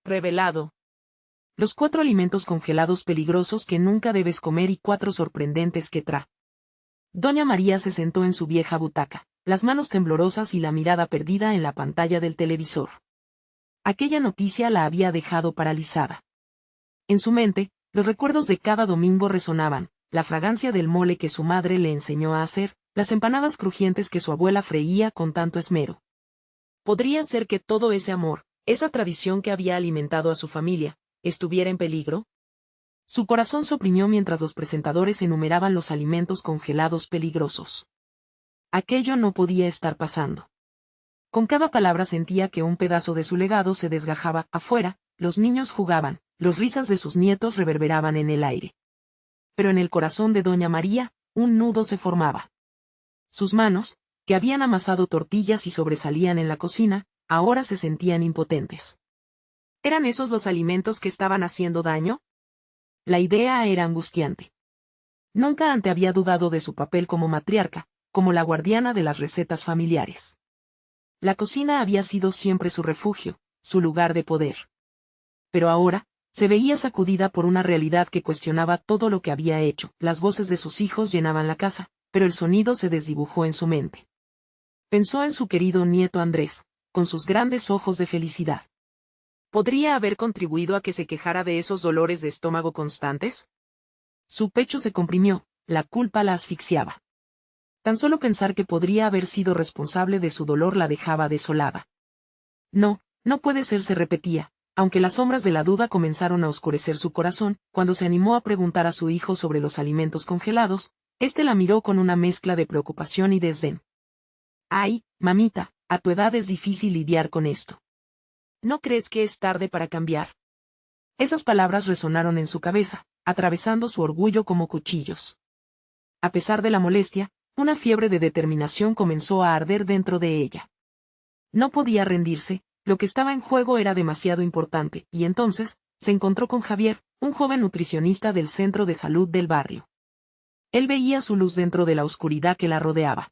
Revelado. Los 4 alimentos congelados peligrosos que nunca debes comer y 4 sorprendentes que tra. Doña María se sentó en su vieja butaca, las manos temblorosas y la mirada perdida en la pantalla del televisor. Aquella noticia la había dejado paralizada. En su mente, los recuerdos de cada domingo resonaban, la fragancia del mole que su madre le enseñó a hacer, las empanadas crujientes que su abuela freía con tanto esmero. ¿Podría ser que todo ese amor, esa tradición que había alimentado a su familia, estuviera en peligro? Su corazón se oprimió mientras los presentadores enumeraban los alimentos congelados peligrosos. Aquello no podía estar pasando. Con cada palabra sentía que un pedazo de su legado se desgajaba. Afuera, los niños jugaban, las risas de sus nietos reverberaban en el aire. Pero en el corazón de Doña María, un nudo se formaba. Sus manos, que habían amasado tortillas y sobresalían en la cocina, ahora se sentían impotentes. ¿Eran esos los alimentos que estaban haciendo daño? La idea era angustiante. Nunca antes había dudado de su papel como matriarca, como la guardiana de las recetas familiares. La cocina había sido siempre su refugio, su lugar de poder. Pero ahora, se veía sacudida por una realidad que cuestionaba todo lo que había hecho. Las voces de sus hijos llenaban la casa, pero el sonido se desdibujó en su mente. Pensó en su querido nieto Andrés, con sus grandes ojos de felicidad. ¿Podría haber contribuido a que se quejara de esos dolores de estómago constantes? Su pecho se comprimió, la culpa la asfixiaba. Tan solo pensar que podría haber sido responsable de su dolor la dejaba desolada. No, no puede ser, se repetía, aunque las sombras de la duda comenzaron a oscurecer su corazón. Cuando se animó a preguntar a su hijo sobre los alimentos congelados, éste la miró con una mezcla de preocupación y desdén. «Ay, mamita, a tu edad es difícil lidiar con esto. ¿No crees que es tarde para cambiar?». Esas palabras resonaron en su cabeza, atravesando su orgullo como cuchillos. A pesar de la molestia, una fiebre de determinación comenzó a arder dentro de ella. No podía rendirse, lo que estaba en juego era demasiado importante, y entonces, se encontró con Javier, un joven nutricionista del centro de salud del barrio. Él veía su luz dentro de la oscuridad que la rodeaba.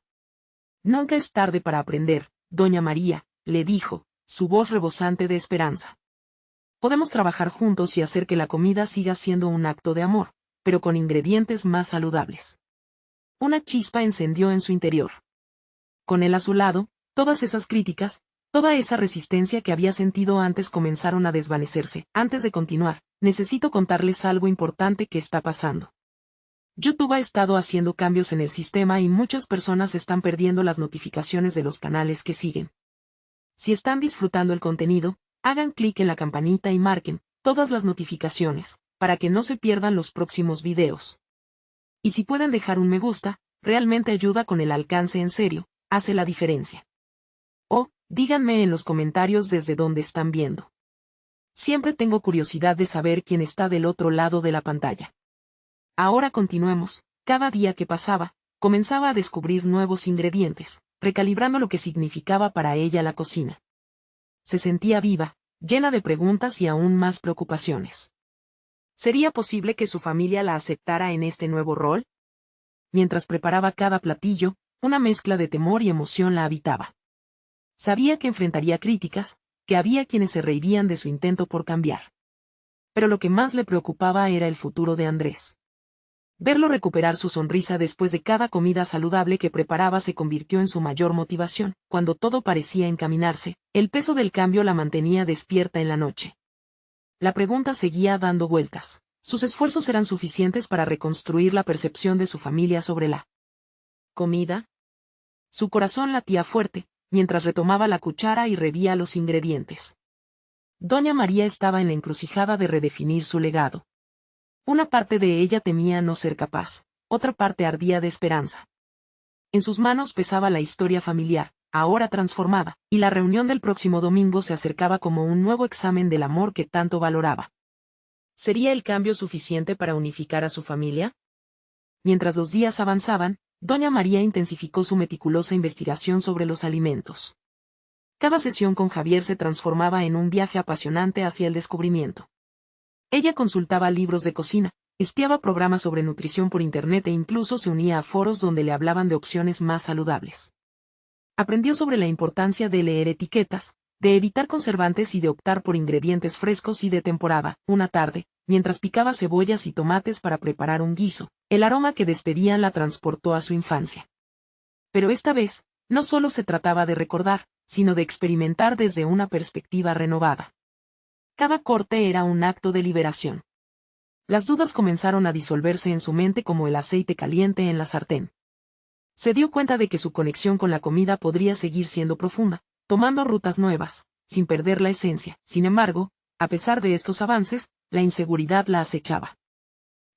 «Nunca es tarde para aprender, doña María», le dijo, su voz rebosante de esperanza. «Podemos trabajar juntos y hacer que la comida siga siendo un acto de amor, pero con ingredientes más saludables». Una chispa encendió en su interior. Con él a su lado, todas esas críticas, toda esa resistencia que había sentido antes comenzaron a desvanecerse. Antes de continuar, necesito contarles algo importante que está pasando. YouTube ha estado haciendo cambios en el sistema y muchas personas están perdiendo las notificaciones de los canales que siguen. Si están disfrutando el contenido, hagan clic en la campanita y marquen todas las notificaciones, para que no se pierdan los próximos videos. Y si pueden dejar un me gusta, realmente ayuda con el alcance, en serio, hace la diferencia. O, díganme en los comentarios desde dónde están viendo. Siempre tengo curiosidad de saber quién está del otro lado de la pantalla. Ahora continuemos. Cada día que pasaba, comenzaba a descubrir nuevos ingredientes, recalibrando lo que significaba para ella la cocina. Se sentía viva, llena de preguntas y aún más preocupaciones. ¿Sería posible que su familia la aceptara en este nuevo rol? Mientras preparaba cada platillo, una mezcla de temor y emoción la habitaba. Sabía que enfrentaría críticas, que había quienes se reirían de su intento por cambiar. Pero lo que más le preocupaba era el futuro de Andrés. Verlo recuperar su sonrisa después de cada comida saludable que preparaba se convirtió en su mayor motivación. Cuando todo parecía encaminarse, el peso del cambio la mantenía despierta en la noche. La pregunta seguía dando vueltas. ¿Sus esfuerzos eran suficientes para reconstruir la percepción de su familia sobre la comida? Su corazón latía fuerte, mientras retomaba la cuchara y revía los ingredientes. Doña María estaba en la encrucijada de redefinir su legado. Una parte de ella temía no ser capaz, otra parte ardía de esperanza. En sus manos pesaba la historia familiar, ahora transformada, y la reunión del próximo domingo se acercaba como un nuevo examen del amor que tanto valoraba. ¿Sería el cambio suficiente para unificar a su familia? Mientras los días avanzaban, Doña María intensificó su meticulosa investigación sobre los alimentos. Cada sesión con Javier se transformaba en un viaje apasionante hacia el descubrimiento. Ella consultaba libros de cocina, espiaba programas sobre nutrición por internet e incluso se unía a foros donde le hablaban de opciones más saludables. Aprendió sobre la importancia de leer etiquetas, de evitar conservantes y de optar por ingredientes frescos y de temporada. Una tarde, mientras picaba cebollas y tomates para preparar un guiso, el aroma que despedían la transportó a su infancia. Pero esta vez, no solo se trataba de recordar, sino de experimentar desde una perspectiva renovada. Cada corte era un acto de liberación. Las dudas comenzaron a disolverse en su mente como el aceite caliente en la sartén. Se dio cuenta de que su conexión con la comida podría seguir siendo profunda, tomando rutas nuevas, sin perder la esencia. Sin embargo, a pesar de estos avances, la inseguridad la acechaba.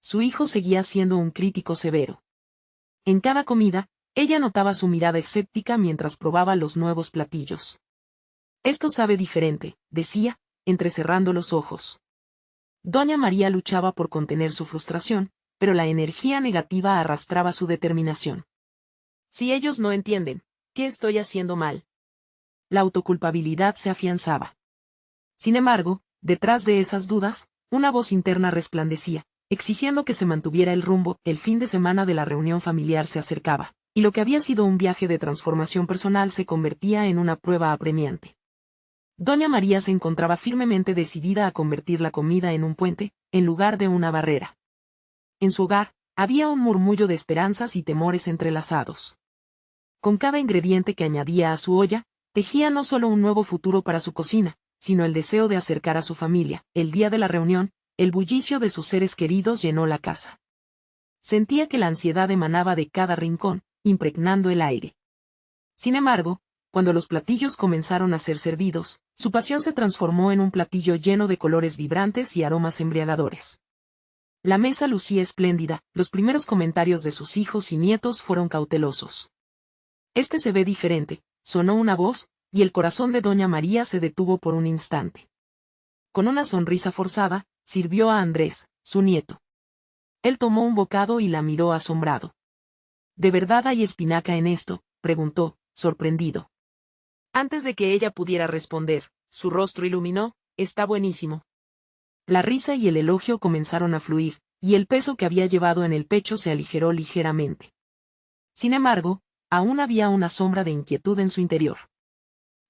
Su hijo seguía siendo un crítico severo. En cada comida, ella notaba su mirada escéptica mientras probaba los nuevos platillos. Esto sabe diferente, decía, entrecerrando los ojos. Doña María luchaba por contener su frustración, pero la energía negativa arrastraba su determinación. Si ellos no entienden, ¿qué estoy haciendo mal? La autoculpabilidad se afianzaba. Sin embargo, detrás de esas dudas, una voz interna resplandecía, exigiendo que se mantuviera el rumbo. El fin de semana de la reunión familiar se acercaba, y lo que había sido un viaje de transformación personal se convertía en una prueba apremiante. Doña María se encontraba firmemente decidida a convertir la comida en un puente, en lugar de una barrera. En su hogar, había un murmullo de esperanzas y temores entrelazados. Con cada ingrediente que añadía a su olla, tejía no solo un nuevo futuro para su cocina, sino el deseo de acercar a su familia. El día de la reunión, el bullicio de sus seres queridos llenó la casa. Sentía que la ansiedad emanaba de cada rincón, impregnando el aire. Sin embargo, cuando los platillos comenzaron a ser servidos, su pasión se transformó en un platillo lleno de colores vibrantes y aromas embriagadores. La mesa lucía espléndida, los primeros comentarios de sus hijos y nietos fueron cautelosos. «Este se ve diferente», sonó una voz, y el corazón de Doña María se detuvo por un instante. Con una sonrisa forzada, sirvió a Andrés, su nieto. Él tomó un bocado y la miró asombrado. «¿De verdad hay espinaca en esto?», preguntó, sorprendido. Antes de que ella pudiera responder, su rostro iluminó. «Está buenísimo». La risa y el elogio comenzaron a fluir, y el peso que había llevado en el pecho se aligeró ligeramente. Sin embargo, aún había una sombra de inquietud en su interior.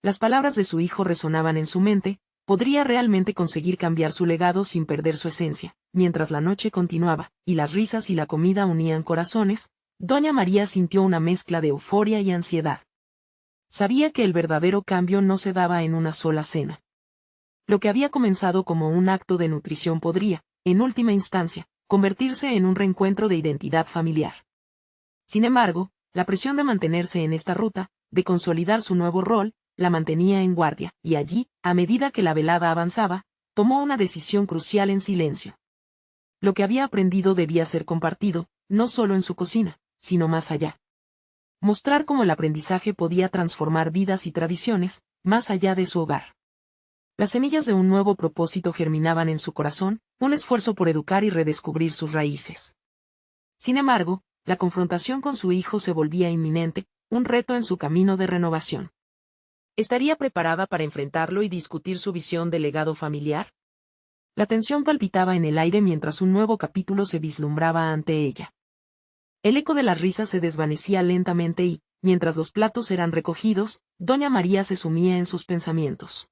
Las palabras de su hijo resonaban en su mente. ¿Podría realmente conseguir cambiar su legado sin perder su esencia? Mientras la noche continuaba, y las risas y la comida unían corazones, Doña María sintió una mezcla de euforia y ansiedad. Sabía que el verdadero cambio no se daba en una sola cena. Lo que había comenzado como un acto de nutrición podría, en última instancia, convertirse en un reencuentro de identidad familiar. Sin embargo, la presión de mantenerse en esta ruta, de consolidar su nuevo rol, la mantenía en guardia, y allí, a medida que la velada avanzaba, tomó una decisión crucial en silencio. Lo que había aprendido debía ser compartido, no solo en su cocina, sino más allá. Mostrar cómo el aprendizaje podía transformar vidas y tradiciones, más allá de su hogar. Las semillas de un nuevo propósito germinaban en su corazón, un esfuerzo por educar y redescubrir sus raíces. Sin embargo, la confrontación con su hijo se volvía inminente, un reto en su camino de renovación. ¿Estaría preparada para enfrentarlo y discutir su visión del legado familiar? La tensión palpitaba en el aire mientras un nuevo capítulo se vislumbraba ante ella. El eco de las risas se desvanecía lentamente y, mientras los platos eran recogidos, Doña María se sumía en sus pensamientos.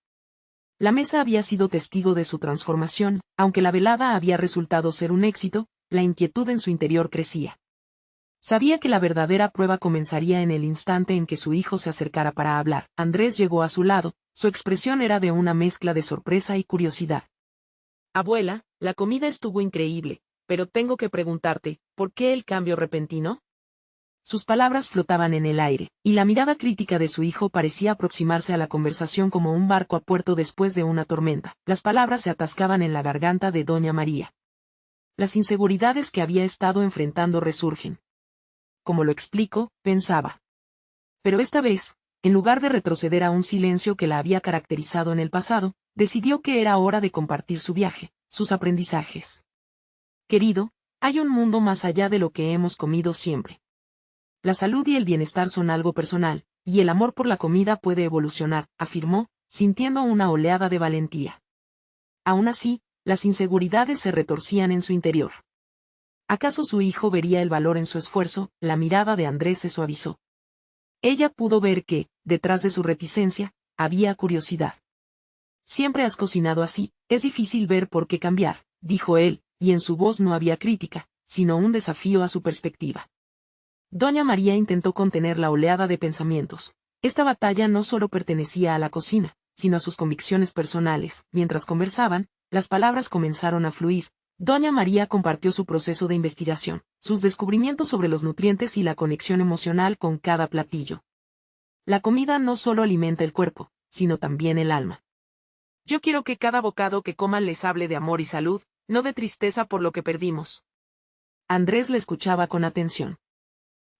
La mesa había sido testigo de su transformación, aunque la velada había resultado ser un éxito, la inquietud en su interior crecía. Sabía que la verdadera prueba comenzaría en el instante en que su hijo se acercara para hablar. Andrés llegó a su lado, su expresión era de una mezcla de sorpresa y curiosidad. «Abuela, la comida estuvo increíble, pero tengo que preguntarte, ¿por qué el cambio repentino?». Sus palabras flotaban en el aire, y la mirada crítica de su hijo parecía aproximarse a la conversación como un barco a puerto después de una tormenta. Las palabras se atascaban en la garganta de Doña María. Las inseguridades que había estado enfrentando resurgen. «Como lo explico», pensaba. Pero esta vez, en lugar de retroceder a un silencio que la había caracterizado en el pasado, decidió que era hora de compartir su viaje, sus aprendizajes. «Querido, hay un mundo más allá de lo que hemos comido siempre. La salud y el bienestar son algo personal, y el amor por la comida puede evolucionar», afirmó, sintiendo una oleada de valentía. Aún así, las inseguridades se retorcían en su interior. ¿Acaso su hijo vería el valor en su esfuerzo? La mirada de Andrés se suavizó. Ella pudo ver que, detrás de su reticencia, había curiosidad. Siempre has cocinado así, es difícil ver por qué cambiar, dijo él, y en su voz no había crítica, sino un desafío a su perspectiva. Doña María intentó contener la oleada de pensamientos. Esta batalla no solo pertenecía a la cocina, sino a sus convicciones personales. Mientras conversaban, las palabras comenzaron a fluir. Doña María compartió su proceso de investigación, sus descubrimientos sobre los nutrientes y la conexión emocional con cada platillo. La comida no solo alimenta el cuerpo, sino también el alma. Yo quiero que cada bocado que coman les hable de amor y salud, no de tristeza por lo que perdimos. Andrés le escuchaba con atención.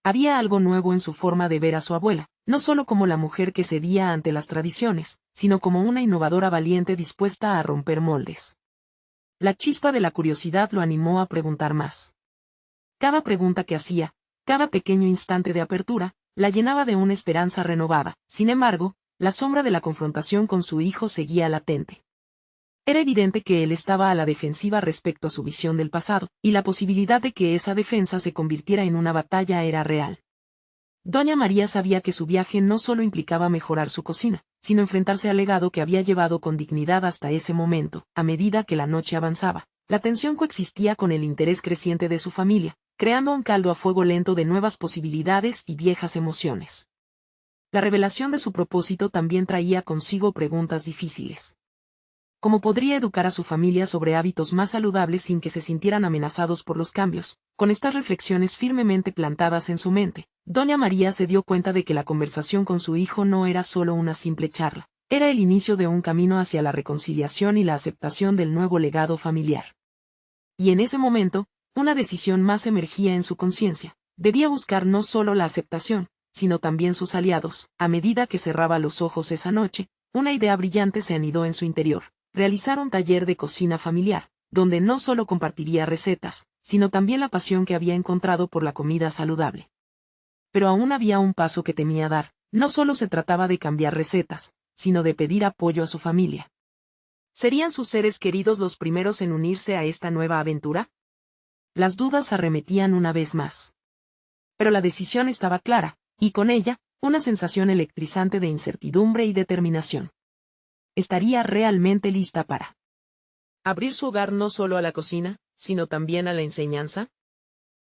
Había algo nuevo en su forma de ver a su abuela, no solo como la mujer que cedía ante las tradiciones, sino como una innovadora valiente dispuesta a romper moldes. La chispa de la curiosidad lo animó a preguntar más. Cada pregunta que hacía, cada pequeño instante de apertura, la llenaba de una esperanza renovada. Sin embargo, la sombra de la confrontación con su hijo seguía latente. Era evidente que él estaba a la defensiva respecto a su visión del pasado, y la posibilidad de que esa defensa se convirtiera en una batalla era real. Doña María sabía que su viaje no solo implicaba mejorar su cocina, sino enfrentarse al legado que había llevado con dignidad hasta ese momento. A medida que la noche avanzaba, la tensión coexistía con el interés creciente de su familia, creando un caldo a fuego lento de nuevas posibilidades y viejas emociones. La revelación de su propósito también traía consigo preguntas difíciles. ¿Cómo podría educar a su familia sobre hábitos más saludables sin que se sintieran amenazados por los cambios? Con estas reflexiones firmemente plantadas en su mente, Doña María se dio cuenta de que la conversación con su hijo no era solo una simple charla, era el inicio de un camino hacia la reconciliación y la aceptación del nuevo legado familiar. Y en ese momento, una decisión más emergía en su conciencia. Debía buscar no solo la aceptación, sino también sus aliados. A medida que cerraba los ojos esa noche, una idea brillante se anidó en su interior: realizar un taller de cocina familiar, donde no solo compartiría recetas, sino también la pasión que había encontrado por la comida saludable. Pero aún había un paso que temía dar. No solo se trataba de cambiar recetas, sino de pedir apoyo a su familia. ¿Serían sus seres queridos los primeros en unirse a esta nueva aventura? Las dudas arremetían una vez más. Pero la decisión estaba clara, y con ella, una sensación electrizante de incertidumbre y determinación. ¿Estaría realmente lista para abrir su hogar no solo a la cocina, sino también a la enseñanza?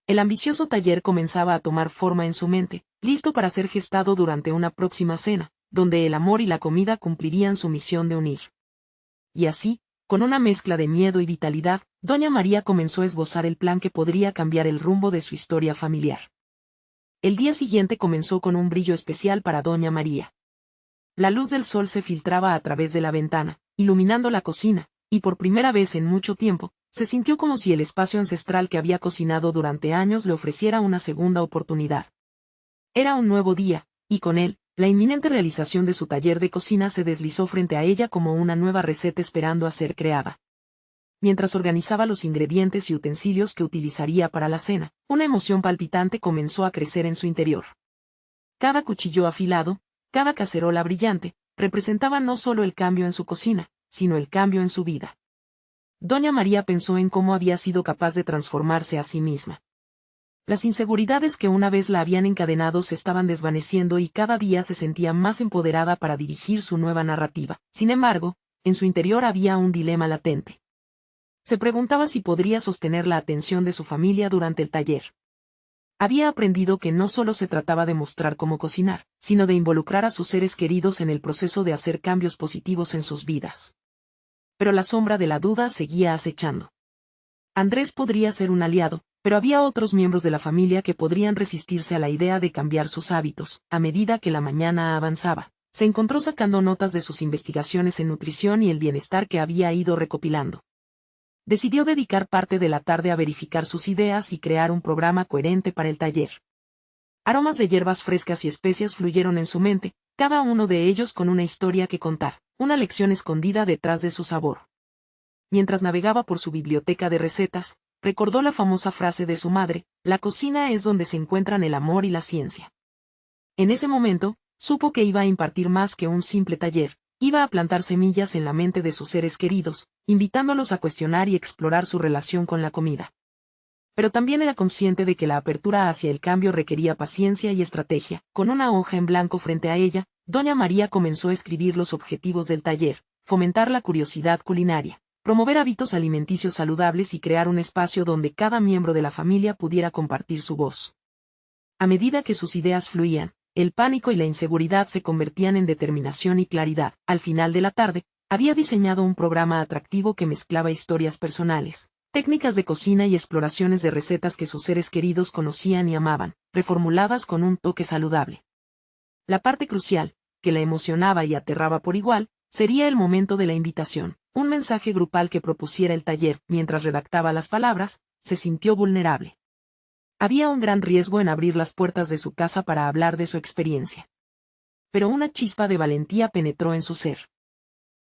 El ambicioso taller comenzaba a tomar forma en su mente, listo para ser gestado durante una próxima cena, donde el amor y la comida cumplirían su misión de unir. Y así, con una mezcla de miedo y vitalidad, Doña María comenzó a esbozar el plan que podría cambiar el rumbo de su historia familiar. El día siguiente comenzó con un brillo especial para Doña María. La luz del sol se filtraba a través de la ventana, iluminando la cocina, y por primera vez en mucho tiempo, se sintió como si el espacio ancestral que había cocinado durante años le ofreciera una segunda oportunidad. Era un nuevo día, y con él, la inminente realización de su taller de cocina se deslizó frente a ella como una nueva receta esperando a ser creada. Mientras organizaba los ingredientes y utensilios que utilizaría para la cena, una emoción palpitante comenzó a crecer en su interior. Cada cuchillo afilado, cada cacerola brillante, representaba no solo el cambio en su cocina, sino el cambio en su vida. Doña María pensó en cómo había sido capaz de transformarse a sí misma. Las inseguridades que una vez la habían encadenado se estaban desvaneciendo y cada día se sentía más empoderada para dirigir su nueva narrativa. Sin embargo, en su interior había un dilema latente. Se preguntaba si podría sostener la atención de su familia durante el taller. Había aprendido que no solo se trataba de mostrar cómo cocinar, sino de involucrar a sus seres queridos en el proceso de hacer cambios positivos en sus vidas. Pero la sombra de la duda seguía acechando. Andrés podría ser un aliado, pero había otros miembros de la familia que podrían resistirse a la idea de cambiar sus hábitos. A medida que la mañana avanzaba, se encontró sacando notas de sus investigaciones en nutrición y el bienestar que había ido recopilando. Decidió dedicar parte de la tarde a verificar sus ideas y crear un programa coherente para el taller. Aromas de hierbas frescas y especias fluyeron en su mente, cada uno de ellos con una historia que contar, una lección escondida detrás de su sabor. Mientras navegaba por su biblioteca de recetas, recordó la famosa frase de su madre: la cocina es donde se encuentran el amor y la ciencia. En ese momento, supo que iba a impartir más que un simple taller. Iba a plantar semillas en la mente de sus seres queridos, invitándolos a cuestionar y explorar su relación con la comida. Pero también era consciente de que la apertura hacia el cambio requería paciencia y estrategia. Con una hoja en blanco frente a ella, Doña María comenzó a escribir los objetivos del taller: fomentar la curiosidad culinaria, promover hábitos alimenticios saludables y crear un espacio donde cada miembro de la familia pudiera compartir su voz. A medida que sus ideas fluían, el pánico y la inseguridad se convertían en determinación y claridad. Al final de la tarde, había diseñado un programa atractivo que mezclaba historias personales, técnicas de cocina y exploraciones de recetas que sus seres queridos conocían y amaban, reformuladas con un toque saludable. La parte crucial, que la emocionaba y aterraba por igual, sería el momento de la invitación. Un mensaje grupal que propusiera el taller. Mientras redactaba las palabras, se sintió vulnerable. Había un gran riesgo en abrir las puertas de su casa para hablar de su experiencia. Pero una chispa de valentía penetró en su ser.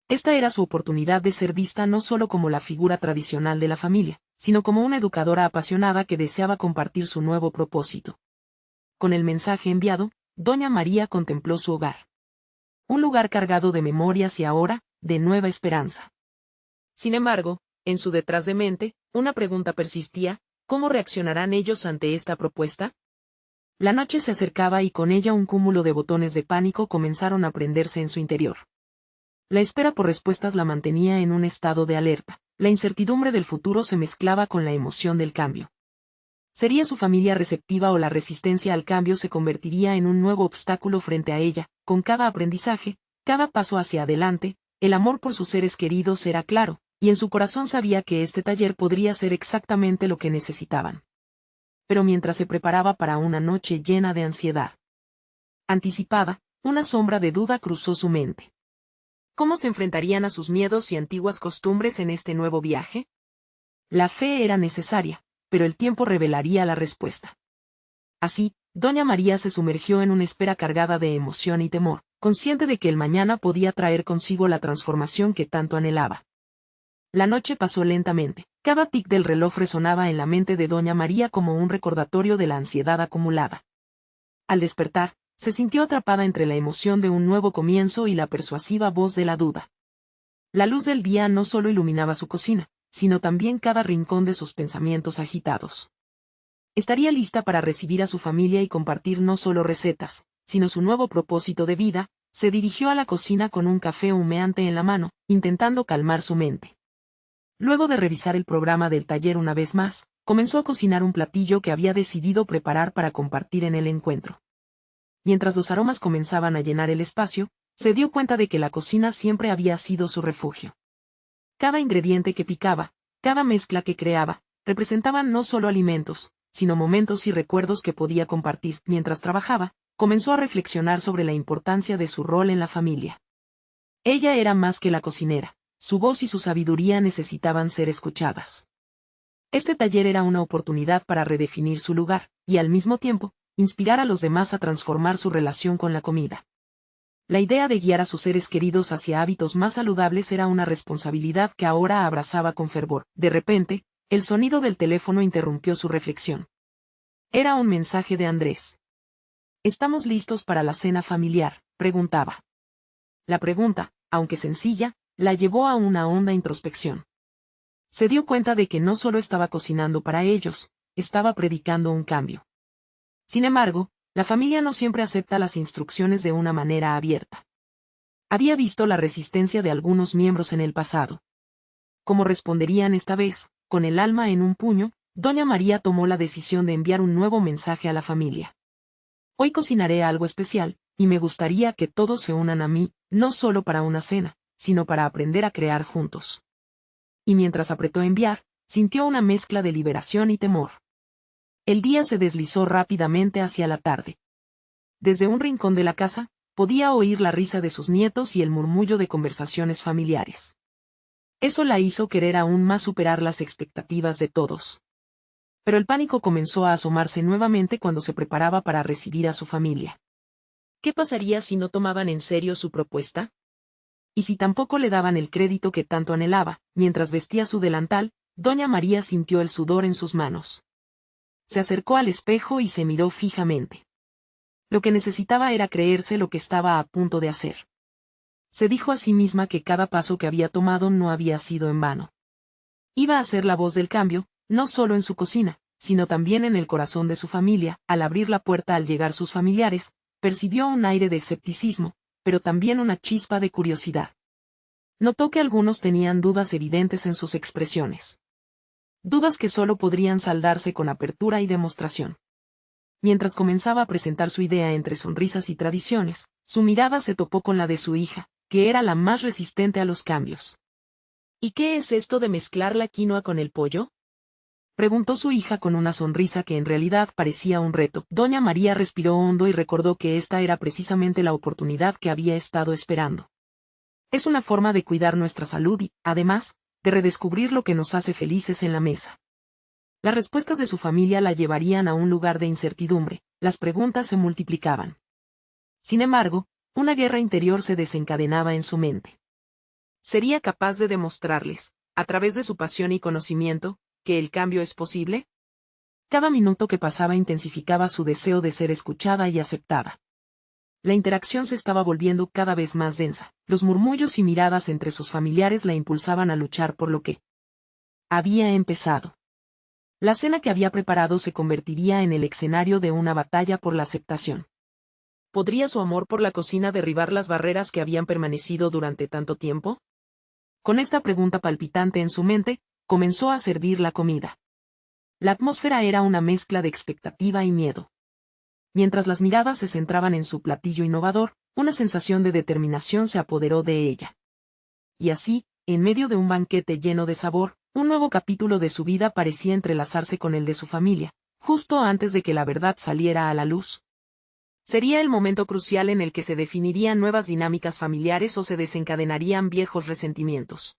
Esta era su oportunidad de ser vista no solo como la figura tradicional de la familia, sino como una educadora apasionada que deseaba compartir su nuevo propósito. Con el mensaje enviado, Doña María contempló su hogar. Un lugar cargado de memorias y ahora, de nueva esperanza. Sin embargo, en su detrás de mente, una pregunta persistía: ¿cómo reaccionarán ellos ante esta propuesta? La noche se acercaba y con ella un cúmulo de botones de pánico comenzaron a prenderse en su interior. La espera por respuestas la mantenía en un estado de alerta. La incertidumbre del futuro se mezclaba con la emoción del cambio. ¿Sería su familia receptiva o la resistencia al cambio se convertiría en un nuevo obstáculo frente a ella? Con cada aprendizaje, cada paso hacia adelante, el amor por sus seres queridos era claro, y en su corazón sabía que este taller podría ser exactamente lo que necesitaban. Pero mientras se preparaba para una noche llena de ansiedad anticipada, una sombra de duda cruzó su mente. ¿Cómo se enfrentarían a sus miedos y antiguas costumbres en este nuevo viaje? La fe era necesaria, pero el tiempo revelaría la respuesta. Así, Doña María se sumergió en una espera cargada de emoción y temor, consciente de que el mañana podía traer consigo la transformación que tanto anhelaba. La noche pasó lentamente. Cada tic del reloj resonaba en la mente de Doña María como un recordatorio de la ansiedad acumulada. Al despertar, se sintió atrapada entre la emoción de un nuevo comienzo y la persuasiva voz de la duda. La luz del día no solo iluminaba su cocina, sino también cada rincón de sus pensamientos agitados. Estaría lista para recibir a su familia y compartir no solo recetas, sino su nuevo propósito de vida. Se dirigió a la cocina con un café humeante en la mano, intentando calmar su mente. Luego de revisar el programa del taller una vez más, comenzó a cocinar un platillo que había decidido preparar para compartir en el encuentro. Mientras los aromas comenzaban a llenar el espacio, se dio cuenta de que la cocina siempre había sido su refugio. Cada ingrediente que picaba, cada mezcla que creaba, representaban no solo alimentos, sino momentos y recuerdos que podía compartir. Mientras trabajaba, comenzó a reflexionar sobre la importancia de su rol en la familia. Ella era más que la cocinera. Su voz y su sabiduría necesitaban ser escuchadas. Este taller era una oportunidad para redefinir su lugar, y al mismo tiempo, inspirar a los demás a transformar su relación con la comida. La idea de guiar a sus seres queridos hacia hábitos más saludables era una responsabilidad que ahora abrazaba con fervor. De repente, el sonido del teléfono interrumpió su reflexión. Era un mensaje de Andrés. ¿Estamos listos para la cena familiar?, preguntaba. La pregunta, aunque sencilla, la llevó a una honda introspección. Se dio cuenta de que no solo estaba cocinando para ellos, estaba predicando un cambio. Sin embargo, la familia no siempre acepta las instrucciones de una manera abierta. Había visto la resistencia de algunos miembros en el pasado. ¿Cómo responderían esta vez? Con el alma en un puño, Doña María tomó la decisión de enviar un nuevo mensaje a la familia. Hoy cocinaré algo especial, y me gustaría que todos se unan a mí, no solo para una cena, sino para aprender a crear juntos. Y mientras apretó enviar, sintió una mezcla de liberación y temor. El día se deslizó rápidamente hacia la tarde. Desde un rincón de la casa, podía oír la risa de sus nietos y el murmullo de conversaciones familiares. Eso la hizo querer aún más superar las expectativas de todos. Pero el pánico comenzó a asomarse nuevamente cuando se preparaba para recibir a su familia. ¿Qué pasaría si no tomaban en serio su propuesta? Y si tampoco le daban el crédito que tanto anhelaba. Mientras vestía su delantal, Doña María sintió el sudor en sus manos. Se acercó al espejo y se miró fijamente. Lo que necesitaba era creerse lo que estaba a punto de hacer. Se dijo a sí misma que cada paso que había tomado no había sido en vano. Iba a ser la voz del cambio, no solo en su cocina, sino también en el corazón de su familia. Al abrir la puerta al llegar sus familiares, percibió un aire de escepticismo, pero también una chispa de curiosidad. Notó que algunos tenían dudas evidentes en sus expresiones. Dudas que solo podrían saldarse con apertura y demostración. Mientras comenzaba a presentar su idea entre sonrisas y tradiciones, su mirada se topó con la de su hija, que era la más resistente a los cambios. ¿Y qué es esto de mezclar la quinoa con el pollo?, preguntó su hija con una sonrisa que en realidad parecía un reto. Doña María respiró hondo y recordó que esta era precisamente la oportunidad que había estado esperando. Es una forma de cuidar nuestra salud y, además, de redescubrir lo que nos hace felices en la mesa. Las respuestas de su familia la llevarían a un lugar de incertidumbre, las preguntas se multiplicaban. Sin embargo, una guerra interior se desencadenaba en su mente. ¿Sería capaz de demostrarles, a través de su pasión y conocimiento, que el cambio es posible? Cada minuto que pasaba intensificaba su deseo de ser escuchada y aceptada. La interacción se estaba volviendo cada vez más densa. Los murmullos y miradas entre sus familiares la impulsaban a luchar por lo que había empezado. La cena que había preparado se convertiría en el escenario de una batalla por la aceptación. ¿Podría su amor por la cocina derribar las barreras que habían permanecido durante tanto tiempo? Con esta pregunta palpitante en su mente, comenzó a servir la comida. La atmósfera era una mezcla de expectativa y miedo. Mientras las miradas se centraban en su platillo innovador, una sensación de determinación se apoderó de ella. Y así, en medio de un banquete lleno de sabor, un nuevo capítulo de su vida parecía entrelazarse con el de su familia, justo antes de que la verdad saliera a la luz. Sería el momento crucial en el que se definirían nuevas dinámicas familiares o se desencadenarían viejos resentimientos.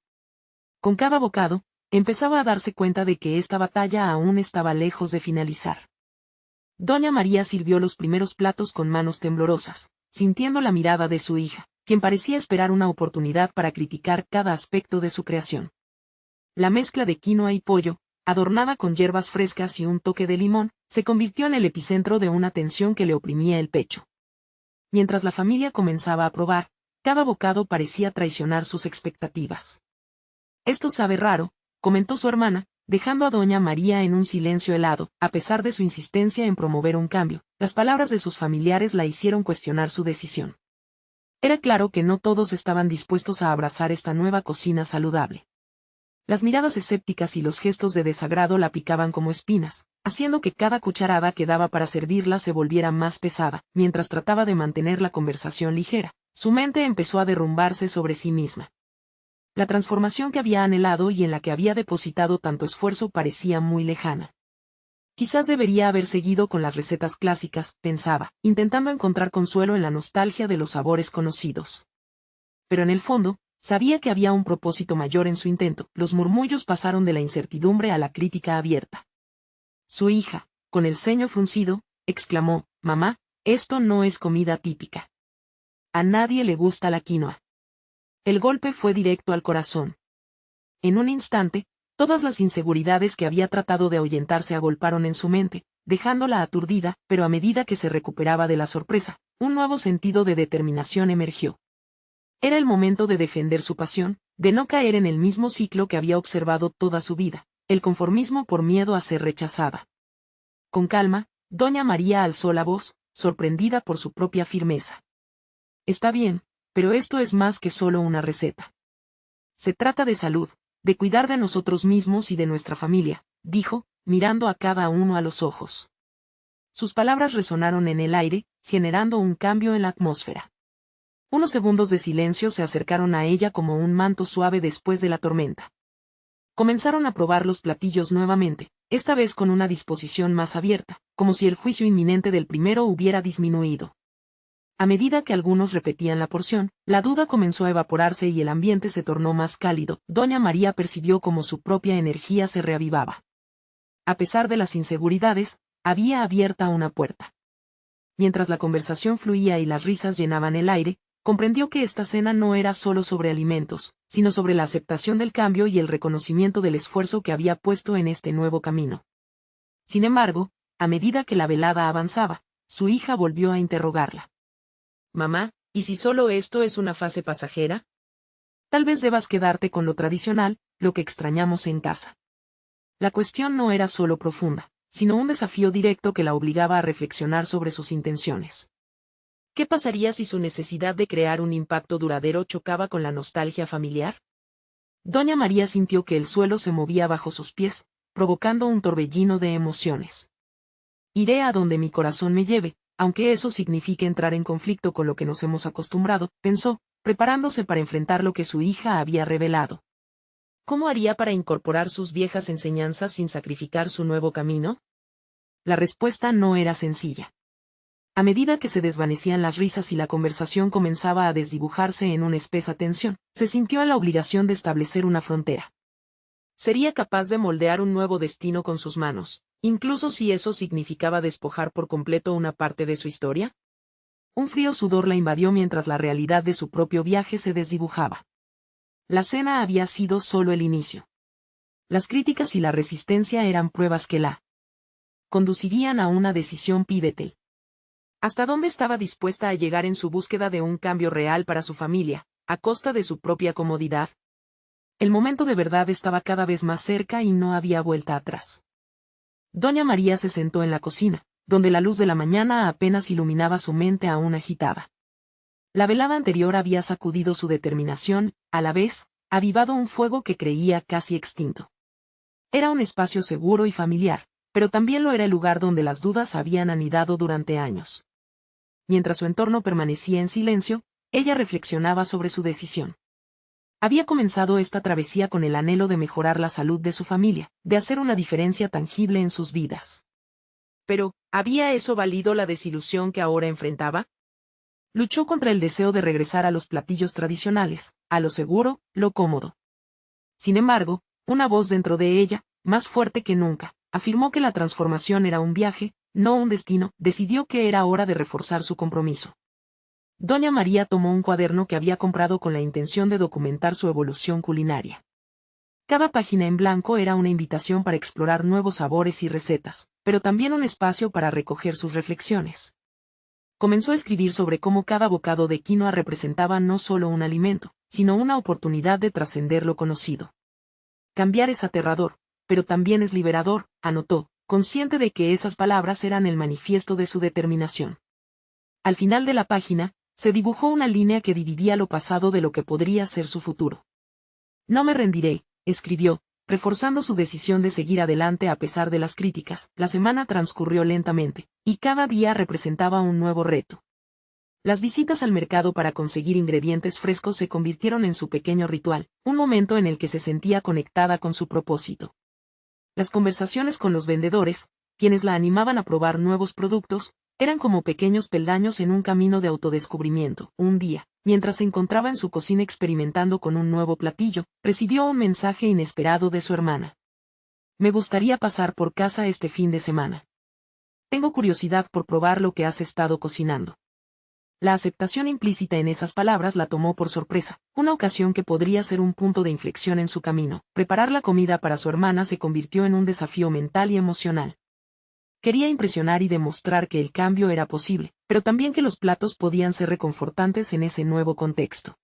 Con cada bocado, empezaba a darse cuenta de que esta batalla aún estaba lejos de finalizar. Doña María sirvió los primeros platos con manos temblorosas, sintiendo la mirada de su hija, quien parecía esperar una oportunidad para criticar cada aspecto de su creación. La mezcla de quinoa y pollo, adornada con hierbas frescas y un toque de limón, se convirtió en el epicentro de una tensión que le oprimía el pecho. Mientras la familia comenzaba a probar, cada bocado parecía traicionar sus expectativas. «Esto sabe raro», comentó su hermana, dejando a Doña María en un silencio helado. A pesar de su insistencia en promover un cambio, las palabras de sus familiares la hicieron cuestionar su decisión. Era claro que no todos estaban dispuestos a abrazar esta nueva cocina saludable. Las miradas escépticas y los gestos de desagrado la picaban como espinas, haciendo que cada cucharada que daba para servirla se volviera más pesada. Mientras trataba de mantener la conversación ligera, su mente empezó a derrumbarse sobre sí misma. La transformación que había anhelado y en la que había depositado tanto esfuerzo parecía muy lejana. Quizás debería haber seguido con las recetas clásicas, pensaba, intentando encontrar consuelo en la nostalgia de los sabores conocidos. Pero en el fondo, sabía que había un propósito mayor en su intento. Los murmullos pasaron de la incertidumbre a la crítica abierta. Su hija, con el ceño fruncido, exclamó: «Mamá, esto no es comida típica. A nadie le gusta la quinoa». El golpe fue directo al corazón. En un instante, todas las inseguridades que había tratado de ahuyentar se agolparon en su mente, dejándola aturdida, pero a medida que se recuperaba de la sorpresa, un nuevo sentido de determinación emergió. Era el momento de defender su pasión, de no caer en el mismo ciclo que había observado toda su vida, el conformismo por miedo a ser rechazada. Con calma, Doña María alzó la voz, sorprendida por su propia firmeza. «Está bien, pero esto es más que solo una receta. Se trata de salud, de cuidar de nosotros mismos y de nuestra familia», dijo, mirando a cada uno a los ojos. Sus palabras resonaron en el aire, generando un cambio en la atmósfera. Unos segundos de silencio se acercaron a ella como un manto suave después de la tormenta. Comenzaron a probar los platillos nuevamente, esta vez con una disposición más abierta, como si el juicio inminente del primero hubiera disminuido. A medida que algunos repetían la porción, la duda comenzó a evaporarse y el ambiente se tornó más cálido. Doña María percibió cómo su propia energía se reavivaba. A pesar de las inseguridades, había abierta una puerta. Mientras la conversación fluía y las risas llenaban el aire, comprendió que esta cena no era solo sobre alimentos, sino sobre la aceptación del cambio y el reconocimiento del esfuerzo que había puesto en este nuevo camino. Sin embargo, a medida que la velada avanzaba, su hija volvió a interrogarla. «Mamá, ¿y si solo esto es una fase pasajera? Tal vez debas quedarte con lo tradicional, lo que extrañamos en casa». La cuestión no era solo profunda, sino un desafío directo que la obligaba a reflexionar sobre sus intenciones. ¿Qué pasaría si su necesidad de crear un impacto duradero chocaba con la nostalgia familiar? Doña María sintió que el suelo se movía bajo sus pies, provocando un torbellino de emociones. Iré a donde mi corazón me lleve, aunque eso signifique entrar en conflicto con lo que nos hemos acostumbrado, pensó, preparándose para enfrentar lo que su hija había revelado. ¿Cómo haría para incorporar sus viejas enseñanzas sin sacrificar su nuevo camino? La respuesta no era sencilla. A medida que se desvanecían las risas y la conversación comenzaba a desdibujarse en una espesa tensión, se sintió en la obligación de establecer una frontera. Sería capaz de moldear un nuevo destino con sus manos, incluso si eso significaba despojar por completo una parte de su historia. Un frío sudor la invadió mientras la realidad de su propio viaje se desdibujaba. La cena había sido solo el inicio. Las críticas y la resistencia eran pruebas que la conducirían a una decisión pivotal. ¿Hasta dónde estaba dispuesta a llegar en su búsqueda de un cambio real para su familia, a costa de su propia comodidad? El momento de verdad estaba cada vez más cerca y no había vuelta atrás. Doña María se sentó en la cocina, donde la luz de la mañana apenas iluminaba su mente aún agitada. La velada anterior había sacudido su determinación, a la vez, avivado un fuego que creía casi extinto. Era un espacio seguro y familiar, pero también lo era el lugar donde las dudas habían anidado durante años. Mientras su entorno permanecía en silencio, ella reflexionaba sobre su decisión. Había comenzado esta travesía con el anhelo de mejorar la salud de su familia, de hacer una diferencia tangible en sus vidas. Pero, ¿había eso valido la desilusión que ahora enfrentaba? Luchó contra el deseo de regresar a los platillos tradicionales, a lo seguro, lo cómodo. Sin embargo, una voz dentro de ella, más fuerte que nunca, afirmó que la transformación era un viaje, no un destino. Decidió que era hora de reforzar su compromiso. Doña María tomó un cuaderno que había comprado con la intención de documentar su evolución culinaria. Cada página en blanco era una invitación para explorar nuevos sabores y recetas, pero también un espacio para recoger sus reflexiones. Comenzó a escribir sobre cómo cada bocado de quinoa representaba no solo un alimento, sino una oportunidad de trascender lo conocido. Cambiar es aterrador, pero también es liberador, anotó, consciente de que esas palabras eran el manifiesto de su determinación. Al final de la página, se dibujó una línea que dividía lo pasado de lo que podría ser su futuro. No me rendiré, escribió, reforzando su decisión de seguir adelante a pesar de las críticas. La semana transcurrió lentamente, y cada día representaba un nuevo reto. Las visitas al mercado para conseguir ingredientes frescos se convirtieron en su pequeño ritual, un momento en el que se sentía conectada con su propósito. Las conversaciones con los vendedores, quienes la animaban a probar nuevos productos, eran como pequeños peldaños en un camino de autodescubrimiento. Un día, mientras se encontraba en su cocina experimentando con un nuevo platillo, recibió un mensaje inesperado de su hermana. Me gustaría pasar por casa este fin de semana. Tengo curiosidad por probar lo que has estado cocinando. La aceptación implícita en esas palabras la tomó por sorpresa, una ocasión que podría ser un punto de inflexión en su camino. Preparar la comida para su hermana se convirtió en un desafío mental y emocional. Quería impresionar y demostrar que el cambio era posible, pero también que los platos podían ser reconfortantes en ese nuevo contexto.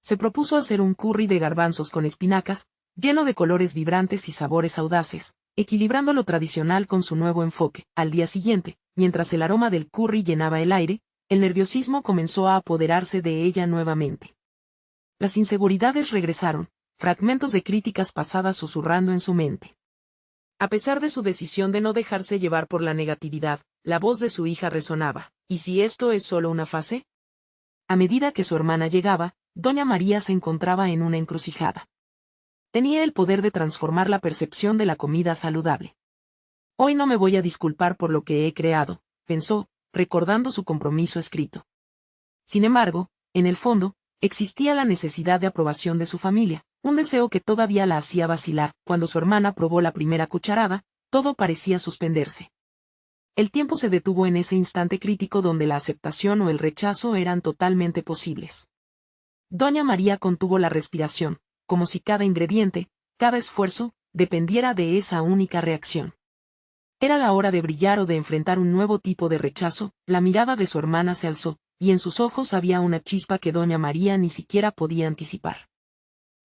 Se propuso hacer un curry de garbanzos con espinacas, lleno de colores vibrantes y sabores audaces, equilibrando lo tradicional con su nuevo enfoque. Al día siguiente, mientras el aroma del curry llenaba el aire, el nerviosismo comenzó a apoderarse de ella nuevamente. Las inseguridades regresaron, fragmentos de críticas pasadas susurrando en su mente. A pesar de su decisión de no dejarse llevar por la negatividad, la voz de su hija resonaba. ¿Y si esto es solo una fase? A medida que su hermana llegaba, Doña María se encontraba en una encrucijada. Tenía el poder de transformar la percepción de la comida saludable. Hoy no me voy a disculpar por lo que he creado, pensó, recordando su compromiso escrito. Sin embargo, en el fondo, existía la necesidad de aprobación de su familia, un deseo que todavía la hacía vacilar. Cuando su hermana probó la primera cucharada, todo parecía suspenderse. El tiempo se detuvo en ese instante crítico donde la aceptación o el rechazo eran totalmente posibles. Doña María contuvo la respiración, como si cada ingrediente, cada esfuerzo, dependiera de esa única reacción. Era la hora de brillar o de enfrentar un nuevo tipo de rechazo. La mirada de su hermana se alzó, y en sus ojos había una chispa que Doña María ni siquiera podía anticipar.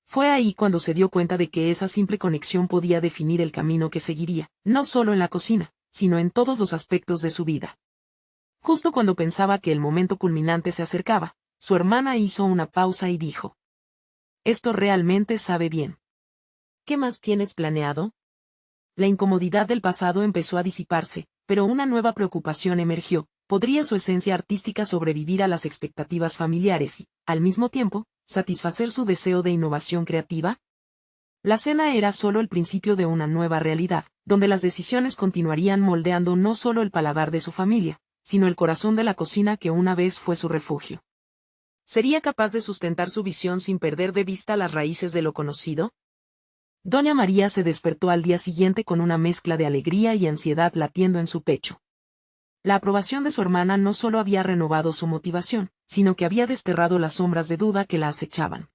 Fue ahí cuando se dio cuenta de que esa simple conexión podía definir el camino que seguiría, no solo en la cocina, sino en todos los aspectos de su vida. Justo cuando pensaba que el momento culminante se acercaba, su hermana hizo una pausa y dijo: «Esto realmente sabe bien. ¿Qué más tienes planeado?». La incomodidad del pasado empezó a disiparse, pero una nueva preocupación emergió: ¿podría su esencia artística sobrevivir a las expectativas familiares y, al mismo tiempo, satisfacer su deseo de innovación creativa? La cena era solo el principio de una nueva realidad, donde las decisiones continuarían moldeando no solo el paladar de su familia, sino el corazón de la cocina que una vez fue su refugio. ¿Sería capaz de sustentar su visión sin perder de vista las raíces de lo conocido? Doña María se despertó al día siguiente con una mezcla de alegría y ansiedad latiendo en su pecho. La aprobación de su hermana no solo había renovado su motivación, sino que había desterrado las sombras de duda que la acechaban.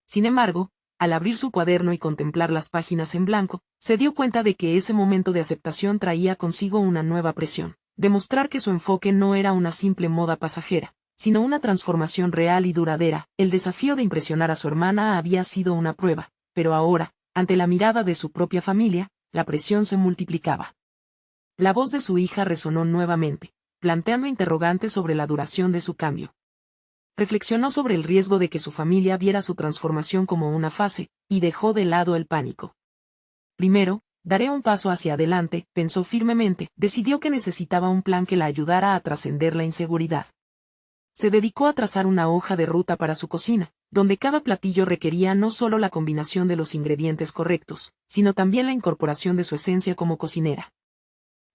Sin embargo, al abrir su cuaderno y contemplar las páginas en blanco, se dio cuenta de que ese momento de aceptación traía consigo una nueva presión: demostrar que su enfoque no era una simple moda pasajera, sino una transformación real y duradera. El desafío de impresionar a su hermana había sido una prueba, pero ahora, ante la mirada de su propia familia, la presión se multiplicaba. La voz de su hija resonó nuevamente, planteando interrogantes sobre la duración de su cambio. Reflexionó sobre el riesgo de que su familia viera su transformación como una fase, y dejó de lado el pánico. Primero, daré un paso hacia adelante, pensó firmemente. Decidió que necesitaba un plan que la ayudara a trascender la inseguridad. Se dedicó a trazar una hoja de ruta para su cocina, donde cada platillo requería no solo la combinación de los ingredientes correctos, sino también la incorporación de su esencia como cocinera.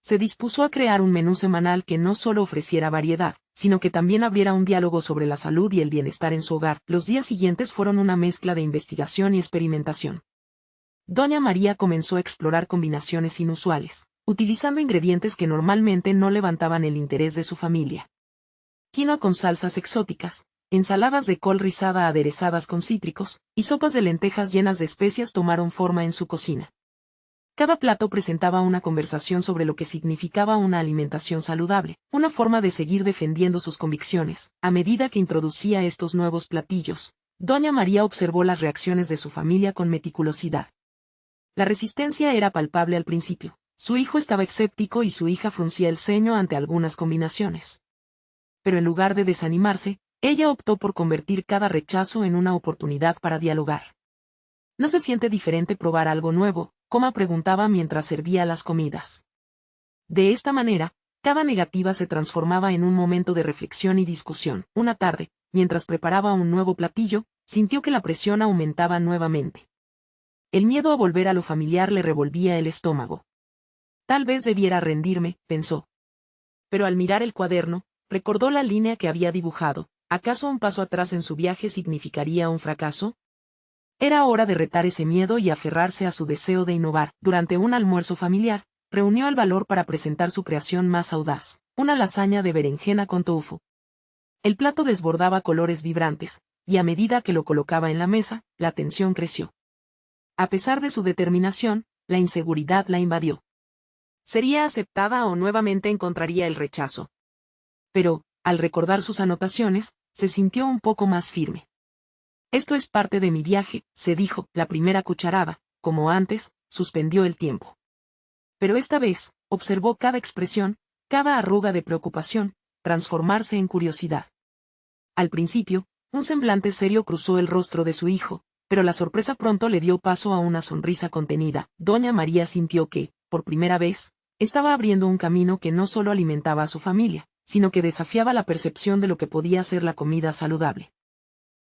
Se dispuso a crear un menú semanal que no solo ofreciera variedad, sino que también abriera un diálogo sobre la salud y el bienestar en su hogar. Los días siguientes fueron una mezcla de investigación y experimentación. Doña María comenzó a explorar combinaciones inusuales, utilizando ingredientes que normalmente no levantaban el interés de su familia. Quinoa con salsas exóticas, ensaladas de col rizada aderezadas con cítricos, y sopas de lentejas llenas de especias tomaron forma en su cocina. Cada plato presentaba una conversación sobre lo que significaba una alimentación saludable, una forma de seguir defendiendo sus convicciones. A medida que introducía estos nuevos platillos, Doña María observó las reacciones de su familia con meticulosidad. La resistencia era palpable al principio. Su hijo estaba escéptico y su hija fruncía el ceño ante algunas combinaciones. Pero en lugar de desanimarse, ella optó por convertir cada rechazo en una oportunidad para dialogar. ¿No se siente diferente probar algo nuevo?, Coma preguntaba mientras servía las comidas. De esta manera, cada negativa se transformaba en un momento de reflexión y discusión. Una tarde, mientras preparaba un nuevo platillo, sintió que la presión aumentaba nuevamente. El miedo a volver a lo familiar le revolvía el estómago. Tal vez debiera rendirme, pensó. Pero al mirar el cuaderno, recordó la línea que había dibujado. ¿Acaso un paso atrás en su viaje significaría un fracaso? Era hora de retar ese miedo y aferrarse a su deseo de innovar. Durante un almuerzo familiar, reunió el valor para presentar su creación más audaz: una lasaña de berenjena con tofu. El plato desbordaba colores vibrantes, y a medida que lo colocaba en la mesa, la tensión creció. A pesar de su determinación, la inseguridad la invadió. ¿Sería aceptada o nuevamente encontraría el rechazo? Pero, al recordar sus anotaciones, se sintió un poco más firme. Esto es parte de mi viaje, se dijo. La primera cucharada, como antes, suspendió el tiempo. Pero esta vez, observó cada expresión, cada arruga de preocupación, transformarse en curiosidad. Al principio, un semblante serio cruzó el rostro de su hijo, pero la sorpresa pronto le dio paso a una sonrisa contenida. Doña María sintió que, por primera vez, estaba abriendo un camino que no solo alimentaba a su familia, sino que desafiaba la percepción de lo que podía ser la comida saludable.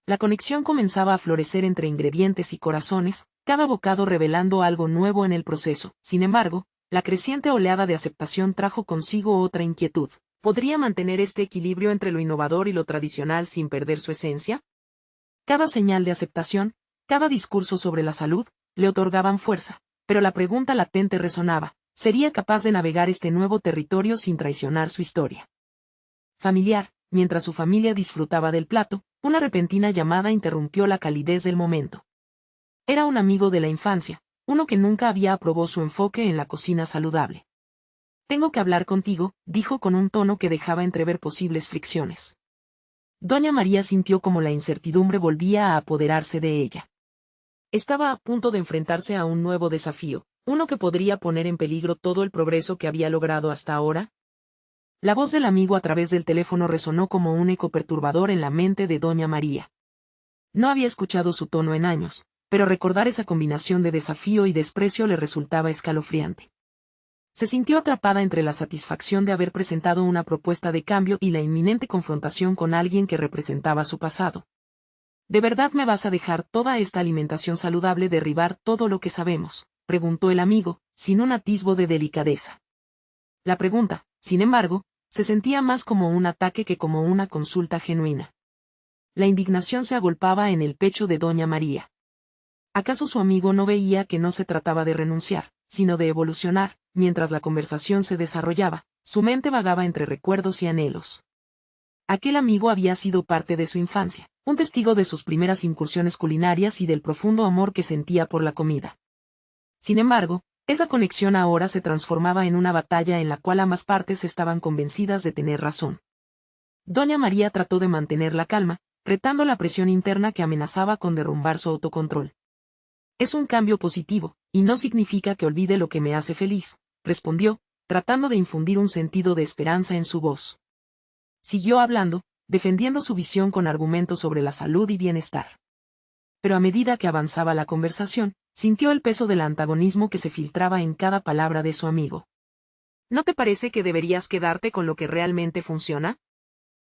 La conexión comenzaba a florecer entre ingredientes y corazones, cada bocado revelando algo nuevo en el proceso. Sin embargo, la creciente oleada de aceptación trajo consigo otra inquietud. ¿Podría mantener este equilibrio entre lo innovador y lo tradicional sin perder su esencia? Cada señal de aceptación, cada discurso sobre la salud, le otorgaban fuerza, pero la pregunta latente resonaba: ¿sería capaz de navegar este nuevo territorio sin traicionar su historia familiar? Mientras su familia disfrutaba del plato, una repentina llamada interrumpió la calidez del momento. Era un amigo de la infancia, uno que nunca había aprobado su enfoque en la cocina saludable. «Tengo que hablar contigo», dijo con un tono que dejaba entrever posibles fricciones. Doña María sintió como la incertidumbre volvía a apoderarse de ella. Estaba a punto de enfrentarse a un nuevo desafío, uno que podría poner en peligro todo el progreso que había logrado hasta ahora. La voz del amigo a través del teléfono resonó como un eco perturbador en la mente de doña María. No había escuchado su tono en años, pero recordar esa combinación de desafío y desprecio le resultaba escalofriante. Se sintió atrapada entre la satisfacción de haber presentado una propuesta de cambio y la inminente confrontación con alguien que representaba su pasado. ¿De verdad me vas a dejar toda esta alimentación saludable derribar todo lo que sabemos?, preguntó el amigo, sin un atisbo de delicadeza. La pregunta, sin embargo, se sentía más como un ataque que como una consulta genuina. La indignación se agolpaba en el pecho de doña María. ¿Acaso su amigo no veía que no se trataba de renunciar, sino de evolucionar? Mientras la conversación se desarrollaba, su mente vagaba entre recuerdos y anhelos. Aquel amigo había sido parte de su infancia, un testigo de sus primeras incursiones culinarias y del profundo amor que sentía por la comida. Sin embargo, esa conexión ahora se transformaba en una batalla en la cual ambas partes estaban convencidas de tener razón. Doña María trató de mantener la calma, retando la presión interna que amenazaba con derrumbar su autocontrol. Es un cambio positivo, y no significa que olvide lo que me hace feliz, respondió, tratando de infundir un sentido de esperanza en su voz. Siguió hablando, defendiendo su visión con argumentos sobre la salud y bienestar. Pero a medida que avanzaba la conversación, sintió el peso del antagonismo que se filtraba en cada palabra de su amigo. ¿No te parece que deberías quedarte con lo que realmente funciona?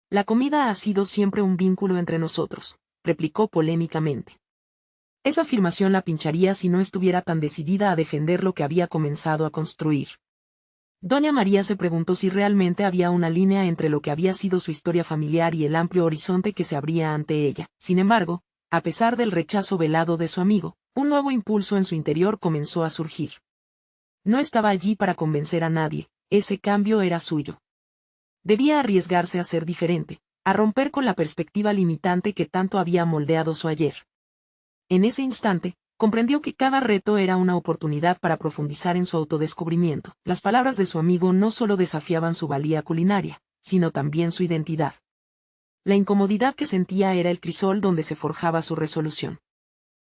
La comida ha sido siempre un vínculo entre nosotros, replicó polémicamente. Esa afirmación la pincharía si no estuviera tan decidida a defender lo que había comenzado a construir. Doña María se preguntó si realmente había una línea entre lo que había sido su historia familiar y el amplio horizonte que se abría ante ella. Sin embargo, a pesar del rechazo velado de su amigo, un nuevo impulso en su interior comenzó a surgir. No estaba allí para convencer a nadie, ese cambio era suyo. Debía arriesgarse a ser diferente, a romper con la perspectiva limitante que tanto había moldeado su ayer. En ese instante, comprendió que cada reto era una oportunidad para profundizar en su autodescubrimiento. Las palabras de su amigo no solo desafiaban su valía culinaria, sino también su identidad. La incomodidad que sentía era el crisol donde se forjaba su resolución.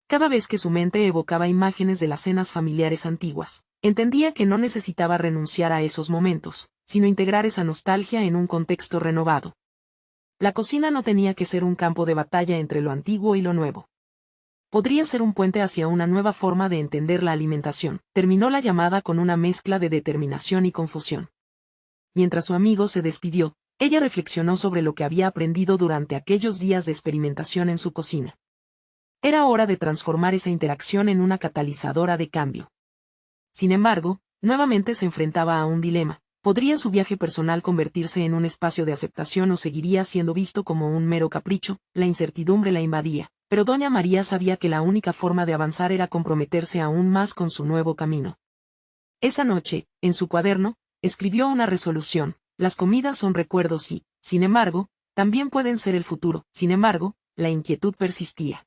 Cada vez que su mente evocaba imágenes de las cenas familiares antiguas, entendía que no necesitaba renunciar a esos momentos, sino integrar esa nostalgia en un contexto renovado. La cocina no tenía que ser un campo de batalla entre lo antiguo y lo nuevo. Podría ser un puente hacia una nueva forma de entender la alimentación. Terminó la llamada con una mezcla de determinación y confusión. Mientras su amigo se despidió, ella reflexionó sobre lo que había aprendido durante aquellos días de experimentación en su cocina. Era hora de transformar esa interacción en una catalizadora de cambio. Sin embargo, nuevamente se enfrentaba a un dilema. ¿Podría su viaje personal convertirse en un espacio de aceptación o seguiría siendo visto como un mero capricho? La incertidumbre la invadía. Pero doña María sabía que la única forma de avanzar era comprometerse aún más con su nuevo camino. Esa noche, en su cuaderno, escribió una resolución: las comidas son recuerdos y, sin embargo, también pueden ser el futuro. Sin embargo, la inquietud persistía.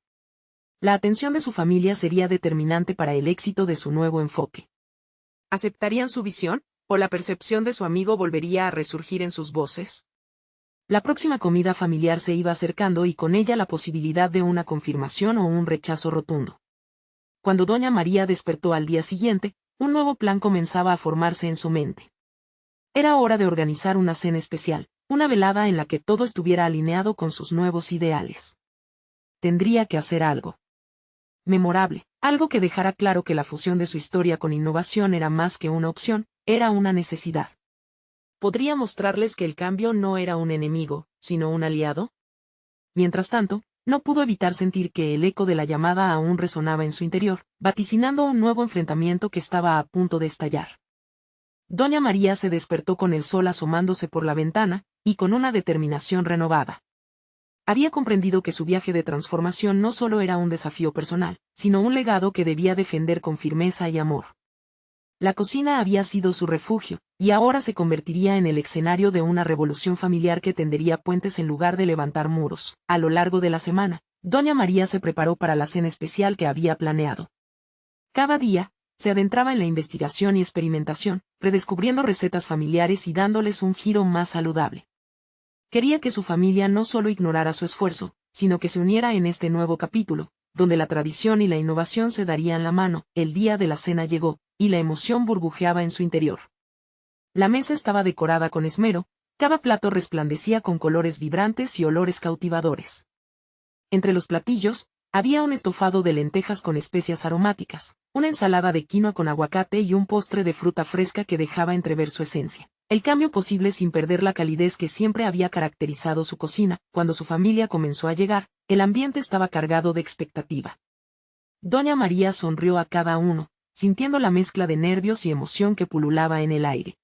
La atención de su familia sería determinante para el éxito de su nuevo enfoque. ¿Aceptarían su visión, o la percepción de su amigo volvería a resurgir en sus voces? La próxima comida familiar se iba acercando y con ella la posibilidad de una confirmación o un rechazo rotundo. Cuando doña María despertó al día siguiente, un nuevo plan comenzaba a formarse en su mente. Era hora de organizar una cena especial, una velada en la que todo estuviera alineado con sus nuevos ideales. Tendría que hacer algo memorable, algo que dejara claro que la fusión de su historia con innovación era más que una opción, era una necesidad. ¿Podría mostrarles que el cambio no era un enemigo, sino un aliado? Mientras tanto, no pudo evitar sentir que el eco de la llamada aún resonaba en su interior, vaticinando un nuevo enfrentamiento que estaba a punto de estallar. Doña María se despertó con el sol asomándose por la ventana, y con una determinación renovada. Había comprendido que su viaje de transformación no solo era un desafío personal, sino un legado que debía defender con firmeza y amor. La cocina había sido su refugio, y ahora se convertiría en el escenario de una revolución familiar que tendería puentes en lugar de levantar muros. A lo largo de la semana, doña María se preparó para la cena especial que había planeado. Cada día, se adentraba en la investigación y experimentación, redescubriendo recetas familiares y dándoles un giro más saludable. Quería que su familia no solo ignorara su esfuerzo, sino que se uniera en este nuevo capítulo, donde la tradición y la innovación se darían la mano. El día de la cena llegó, y la emoción burbujeaba en su interior. La mesa estaba decorada con esmero, Cada plato resplandecía con colores vibrantes y olores cautivadores. Entre los platillos, había un estofado de lentejas con especias aromáticas, una ensalada de quinoa con aguacate y un postre de fruta fresca que dejaba entrever su esencia. El cambio posible sin perder la calidez que siempre había caracterizado su cocina. Cuando su familia comenzó a llegar, el ambiente estaba cargado de expectativa. Doña María sonrió a cada uno, sintiendo la mezcla de nervios y emoción que pululaba en el aire.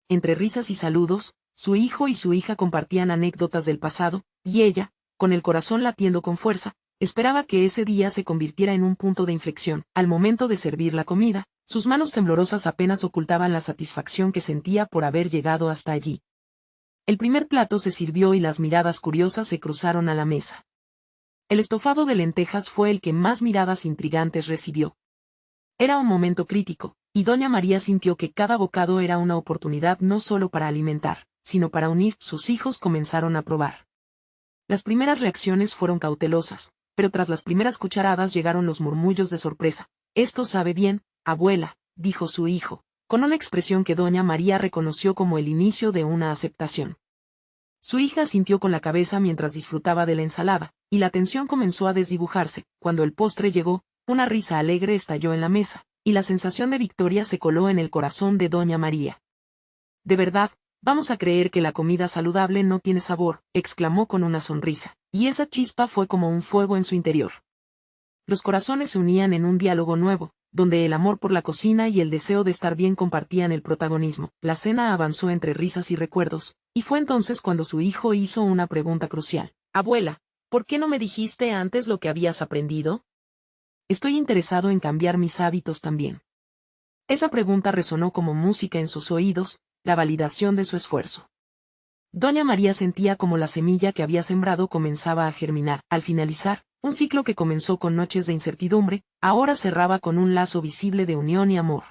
Entre risas y saludos, su hijo y su hija compartían anécdotas del pasado, y ella, con el corazón latiendo con fuerza, esperaba que ese día se convirtiera en un punto de inflexión. Al momento de servir la comida, sus manos temblorosas apenas ocultaban la satisfacción que sentía por haber llegado hasta allí. El primer plato se sirvió y las miradas curiosas se cruzaron a la mesa. El estofado de lentejas fue el que más miradas intrigantes recibió. Era un momento crítico, y doña María sintió que cada bocado era una oportunidad no solo para alimentar, sino para unir. Sus hijos comenzaron a probar. Las primeras reacciones fueron cautelosas, pero tras las primeras cucharadas llegaron los murmullos de sorpresa. «Esto sabe bien, abuela», dijo su hijo, con una expresión que doña María reconoció como el inicio de una aceptación. Su hija asintió con la cabeza mientras disfrutaba de la ensalada, y la tensión comenzó a desdibujarse. Cuando el postre llegó, una risa alegre estalló en la mesa, y la sensación de victoria se coló en el corazón de doña María. «De verdad, vamos a creer que la comida saludable no tiene sabor», exclamó con una sonrisa, y esa chispa fue como un fuego en su interior. Los corazones se unían en un diálogo nuevo, donde el amor por la cocina y el deseo de estar bien compartían el protagonismo. La cena avanzó entre risas y recuerdos, y fue entonces cuando su hijo hizo una pregunta crucial. «Abuela, ¿por qué no me dijiste antes lo que habías aprendido? Estoy interesado en cambiar mis hábitos también». Esa pregunta resonó como música en sus oídos, la validación de su esfuerzo. Doña María sentía como la semilla que había sembrado comenzaba a germinar. Al finalizar, un ciclo que comenzó con noches de incertidumbre, ahora cerraba con un lazo visible de unión y amor.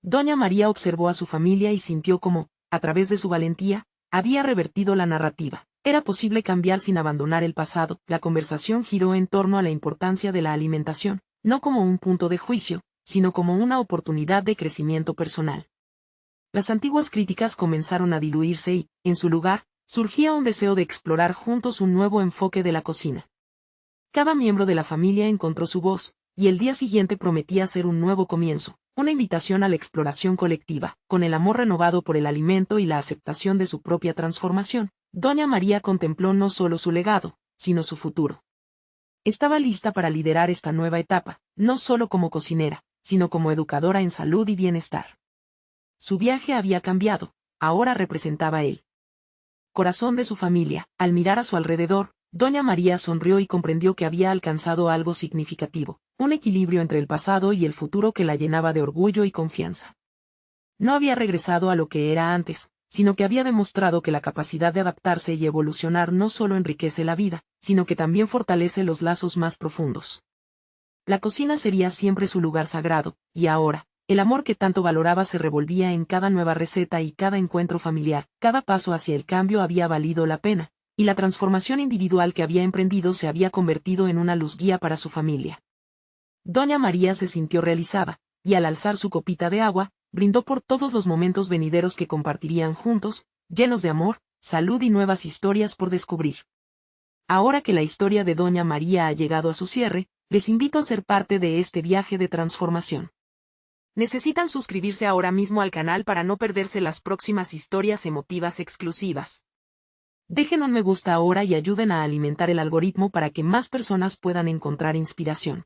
Doña María observó a su familia y sintió como, a través de su valentía, había revertido la narrativa. Era posible cambiar sin abandonar el pasado. La conversación giró en torno a la importancia de la alimentación, no como un punto de juicio, sino como una oportunidad de crecimiento personal. Las antiguas críticas comenzaron a diluirse y, en su lugar, surgía un deseo de explorar juntos un nuevo enfoque de la cocina. Cada miembro de la familia encontró su voz, y el día siguiente prometía ser un nuevo comienzo, una invitación a la exploración colectiva. Con el amor renovado por el alimento y la aceptación de su propia transformación, doña María contempló no solo su legado, sino su futuro. Estaba lista para liderar esta nueva etapa, no solo como cocinera, sino como educadora en salud y bienestar. Su viaje había cambiado, ahora representaba el corazón de su familia. Al mirar a su alrededor, doña María sonrió y comprendió que había alcanzado algo significativo, un equilibrio entre el pasado y el futuro que la llenaba de orgullo y confianza. No había regresado a lo que era antes, sino que había demostrado que la capacidad de adaptarse y evolucionar no solo enriquece la vida, sino que también fortalece los lazos más profundos. La cocina sería siempre su lugar sagrado, y ahora, el amor que tanto valoraba se revolvía en cada nueva receta y cada encuentro familiar. Cada paso hacia el cambio había valido la pena, y la transformación individual que había emprendido se había convertido en una luz guía para su familia. Doña María se sintió realizada, y al alzar su copita de agua, brindó por todos los momentos venideros que compartirían juntos, llenos de amor, salud y nuevas historias por descubrir. Ahora que la historia de Doña María ha llegado a su cierre, les invito a ser parte de este viaje de transformación. Necesitan suscribirse ahora mismo al canal para no perderse las próximas historias emotivas exclusivas. Dejen un me gusta ahora y ayuden a alimentar el algoritmo para que más personas puedan encontrar inspiración.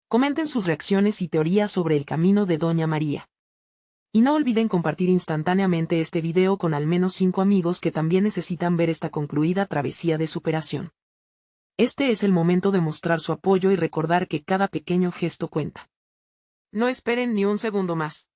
Comenten sus reacciones y teorías sobre el camino de Doña María. Y no olviden compartir instantáneamente este video con al menos 5 amigos que también necesitan ver esta concluida travesía de superación. Este es el momento de mostrar su apoyo y recordar que cada pequeño gesto cuenta. No esperen ni un segundo más.